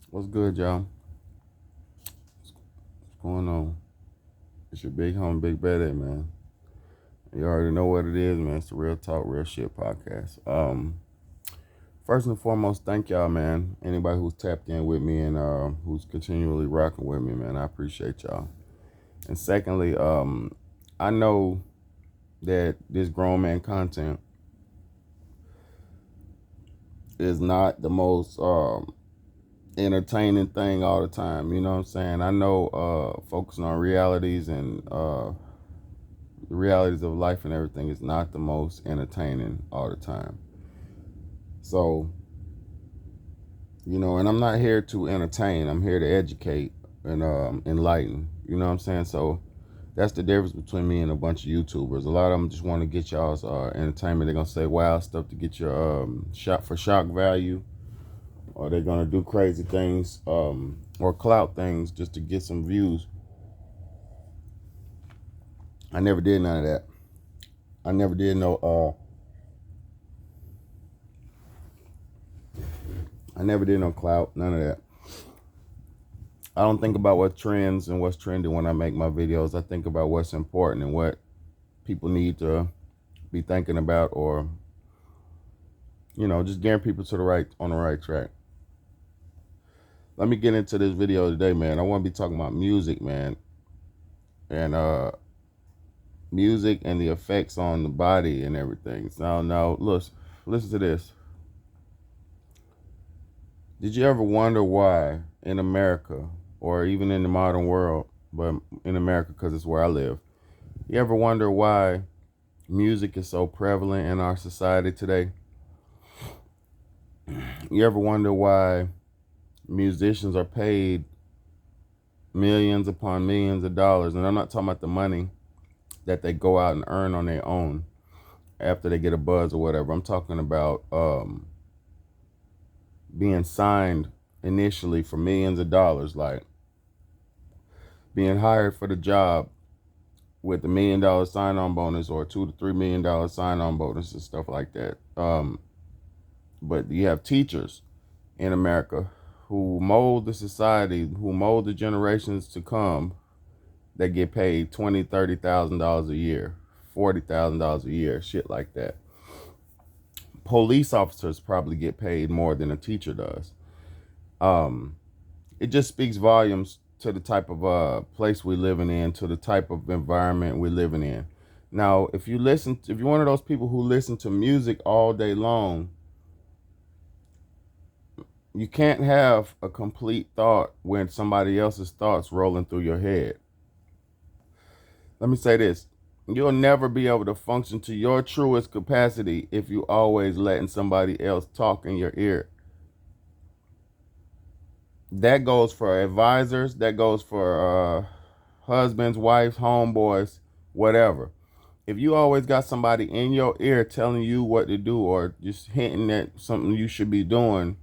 What's good, y'all? What's going on? It's your big homie, Big Betty, man. You already know what it is, man. It's the Real Talk, Real Shit podcast. First and foremost, thank y'all, man. Anybody who's tapped in with me and who's continually rocking with me, man. I appreciate y'all. And secondly, I know that this grown man content is not the most entertaining thing all the time. You know what I'm saying? I know focusing on realities and the realities of life and everything is not the most entertaining all the time. So, and I'm not here to entertain. I'm here to educate and enlighten. You know what I'm saying? So that's the difference between me and a bunch of YouTubers. A lot of them just want to get y'all's entertainment. They're gonna say wild stuff to get your shock value, or they're gonna do crazy things or clout things just to get some views. I never did none of that. I never did no I never did no clout, none of that. I don't think about what trends and what's trending when I make my videos. I think about what's important and what people need to be thinking about, or just getting people to the right track. Let me get into this video today, man. I want to be talking about music, man, and music and the effects on the body and everything. Now, listen to this. Did you ever wonder why in America, or even in the modern world, but in America because it's where I live, you ever wonder why music is so prevalent in our society today? You ever wonder why musicians are paid millions upon millions of dollars? And I'm not talking about the money that they go out and earn on their own after they get a buzz or whatever. I'm talking about being signed initially for millions of dollars, like being hired for the job with $1 million sign-on bonus or $2 to $3 million sign-on bonus and stuff like that. But you have teachers in America who mold the society, who mold the generations to come, that get paid $20,000, $30,000 a year, $40,000 a year, shit like that. Police officers probably get paid more than a teacher does. It just speaks volumes to the type of place we're living in, to the type of environment we're living in. Now, if you're one of those people who listen to music all day long, you can't have a complete thought when somebody else's thoughts rolling through your head. Let me say this. You'll never be able to function to your truest capacity if you always letting somebody else talk in your ear. That goes for advisors, that goes for husbands, wives, homeboys, whatever. If you always got somebody in your ear telling you what to do or just hinting at something you should be doing,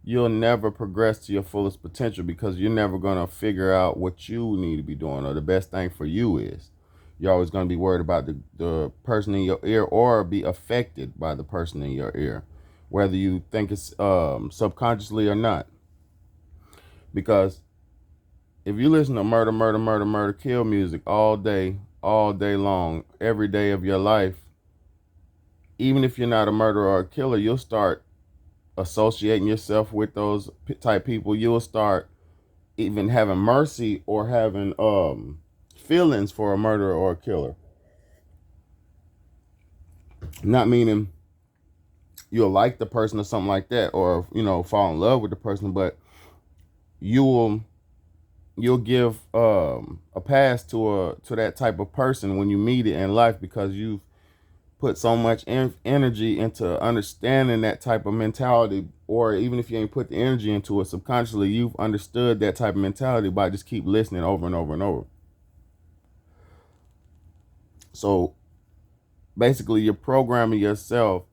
you'll never progress to your fullest potential, because you're never going to figure out what you need to be doing or the best thing for you is. You're always going to be worried about the person in your ear, or be affected by the person in your ear, whether you think it's subconsciously or not. Because if you listen to murder, murder, murder, murder, kill music all day long, every day of your life, even if you're not a murderer or a killer, you'll start associating yourself with those type people. You'll start even having mercy or having feelings for a murderer or a killer. Not meaning you'll like the person or something like that, or fall in love with the person, but you'll give a pass to that type of person when you meet it in life, because you've put so much energy into understanding that type of mentality. Or even if you ain't put the energy into it, subconsciously you've understood that type of mentality by just keep listening over and over and over. So basically you're programming yourself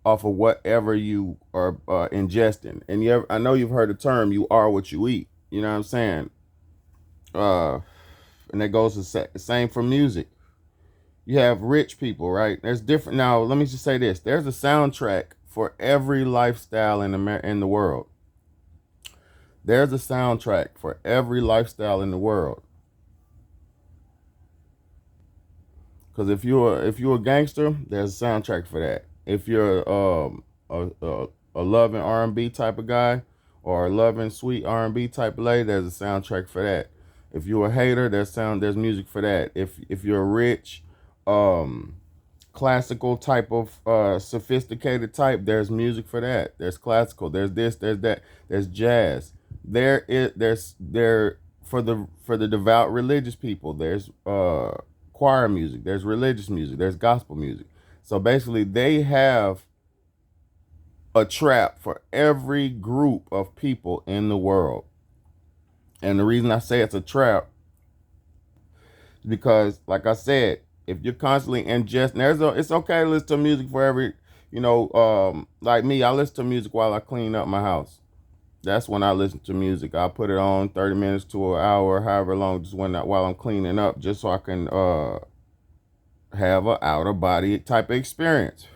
off of whatever you are ingesting. And I know you've heard the term, you are what you eat. You know what I'm saying? And that goes the same for music. You have rich people, right? There's different. Now, let me just say this. There's a soundtrack for every lifestyle in the world. There's a soundtrack for every lifestyle in the world. Because if you're a gangster, there's a soundtrack for that. If you're a loving R&B type of guy, or a loving sweet R&B type of lady, there's a soundtrack for that. If you're a hater, there's music for that. If you're a rich, um, classical type of sophisticated type, there's music for that. There's classical. There's this. There's that. There's jazz. There for the devout religious people. There's choir music. There's religious music. There's gospel music. So basically, they have a trap for every group of people in the world. And the reason I say it's a trap is because, like I said, if you're constantly ingesting, it's okay to listen to music for every, like me, I listen to music while I clean up my house. That's when I listen to music. I put it on 30 minutes to an hour, however long, just while I'm cleaning up, just so I can have a outer body type of experience.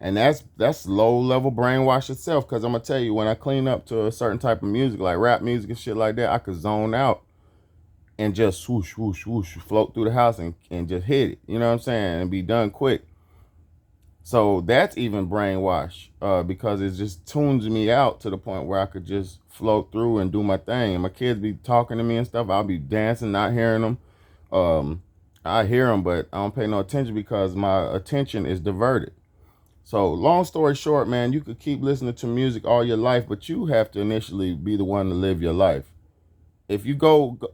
And that's low level brainwash itself. Cause I'm gonna tell you, when I clean up to a certain type of music, like rap music and shit like that, I could zone out and just swoosh, swoosh, swoosh, float through the house and just hit it. You know what I'm saying? And be done quick. So that's even brainwash, because it just tunes me out to the point where I could just float through and do my thing. And my kids be talking to me and stuff. I'll be dancing, not hearing them. Um, I hear them, but I don't pay no attention because my attention is diverted. So long story short, man, you could keep listening to music all your life, but you have to initially be the one to live your life. If you put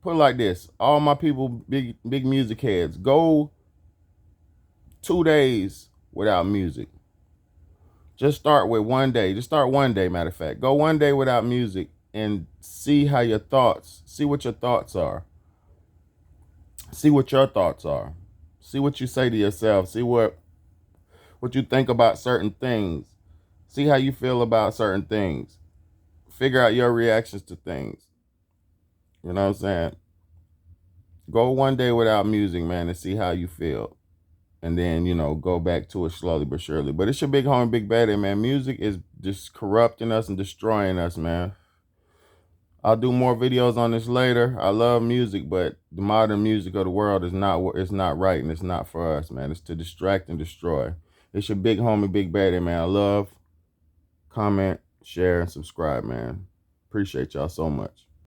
it like this, all my people, big music heads, go 2 days without music. Just start with one day. Just start one day, matter of fact. Go one day without music and see what your thoughts are. See what your thoughts are. See what you say to yourself. See what you think about certain things. See how you feel about certain things. Figure out your reactions to things. You know what I'm saying? Go one day without music, man, and see how you feel. And then, go back to it slowly but surely. But it's your big homie, Big Baddie, man. Music is just corrupting us and destroying us, man. I'll do more videos on this later. I love music, but the modern music of the world is not right, and it's not for us, man. It's to distract and destroy. It's your big homie, Big Baddie, man. I love, comment, share, and subscribe, man. Appreciate y'all so much.